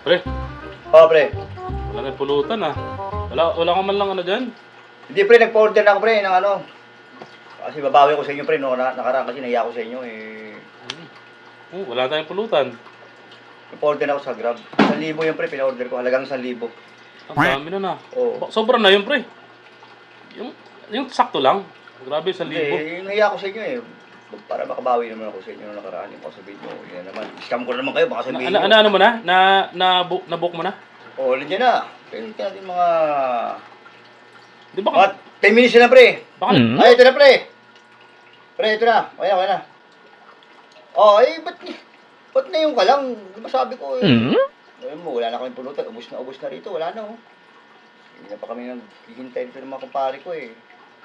Pre, Oo, pre. wala na pulutan ah. Wala ka man lang ano dyan. Hindi, pre, nagpa-order na ako, pre, ng ano. Kasi babawi ko sa inyo, pre, no, nakaraan kasi nahiya ko sa inyo, eh. Wala tayong pulutan. Nagpa-order na ako sa Grab. 1,000 yun, pre, pina-order ko, halagang 1,000. Ang dami na na. Oo. Sobra na yun, pre. Yung sakto lang. Grabe, 1,000. Hindi, nahiya ko sa inyo, eh. Para makabawi naman ako sa inyo nung nakaraan yung sabihin nyo. Yan naman, scam ko na naman kayo, baka sabihin nyo. Ano mo na? Na-book mo na? Oo, nandiyan na. Pero natin mga... Di ba Mga 10 minutes na, pre. Baka Ay, ito na, pre. Pre, ito na. Okay na. Oh, eh, ba't ngayon ka lang? Di ba sabi ko, eh. Ayun mo, wala na kami pulutan. Ubus na rito. Wala na, oh. Hindi na pa kami naghihintay dito ng mga kumpare ko, eh.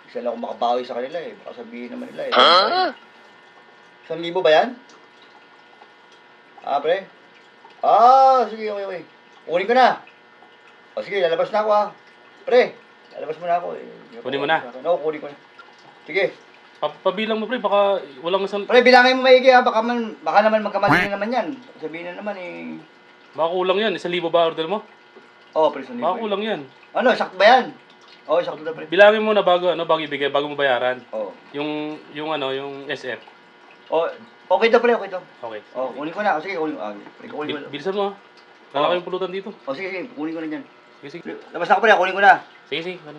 Isa lang ako makabawi sa kanila, eh. Baka sabihin naman nila, eh. 1,000 ba yan? Ah, pre? Ah, sige, okay. Kunin ko na. O, sige, lalabas na ako, ah. Pre, lalabas mo na ako, eh. Kunin mo na? Oo, kunin ko na. Sige. pabilang mo, pre. Baka walang isang... Pre, bilangin mo maigi, ha. Baka naman magkamali na naman yan. Sabihin na naman, eh. Baka kulang yan. 1,000 ba order mo? Oo, pre, 1,000. Baka kulang yan. Ano, sakto ba yan? Oo, sakto na, pre. Bilangin mo na bago ibigay, bago mo bayaran. Oo. Yung SF. Oh, okay to, pre, okay to. Okay. Oh, kunin ko na. O, sige, kunin ko. Pre, kunin ko na. Bilisan mo ah. Lalaki yung pulutan dito. O, sige, kunin ko na dyan. Sige. Labas na ako, pre, kunin ko na. Sige. Ano?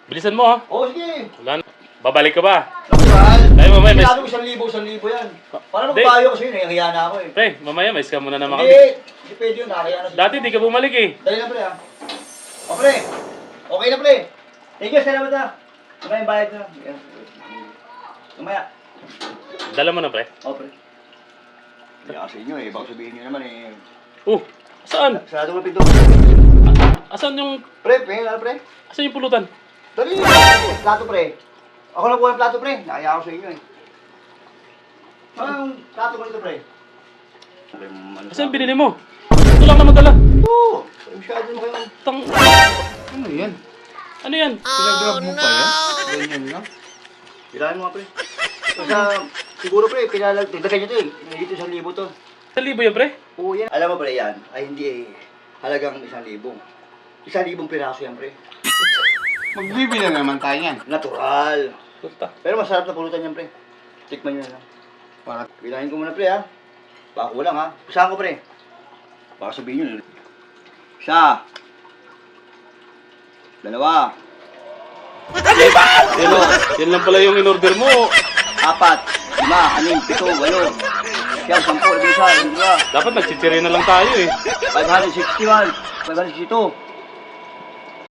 Bilisan mo ah. Oo, sige. Wala na. Babalik ka ba? Labas, Ay, mamaya, may... Sinabi ko 1,000 yan. Parang Hindi. magbayo ko sa'yo, nahihiya na ako, eh. Pre, mamaya may scam mo na naman Hindi, kami. hindi pwede yun, nakahiya na siya. Dati di ka bumalik eh. Dali na, pre, ha. O, pre. Okay na, pre. Thank you, salamat, ha. Mamaya yung bayad na. Yan. Mamaya. Dala mo na pre. O, pre. Hindi kasi inyo, eh. Baka sabihin nyo naman, eh. Saan? Sarado ko na pinto. Asan yung... Pre, pre. Asan yung pulutan? Dali na, plato, pre. Ako lang kuha ng plato, pre. Nakaya ako sa inyo, eh. Ano yung plato ko nito, pre? Asan yung binili mo? Ito lang naman dala. Oo. Masyado mo kayo. Ano yan? Ano yan? Pinagrab mo pa yan? Ganyan na? Bilangin mo nga, pre. Basta, siguro, pre, dagdagan nyo to, eh. Dito 1,000 to. 1,000 yan pre? Oo, yan. Alam mo, pre, yan. Ay, hindi, eh. Halagang 1,000. 1,000 piraso yan, pre. Magbibili na naman tayo yan. Natural. Puta. Pero masarap na pulutan yan, pre. Tikman nyo na lang. Para Bilangin ko muna, pre, ha. Baka kulang, ha. Saan ko, pre? Baka sabihin nyo. 1. 2. Yan lang pala yung in-order mo. 4. 5. 6. 7. 8. Siyam, 10. 11. 12. Dapat nagchichiri na lang tayo eh. 561. 562.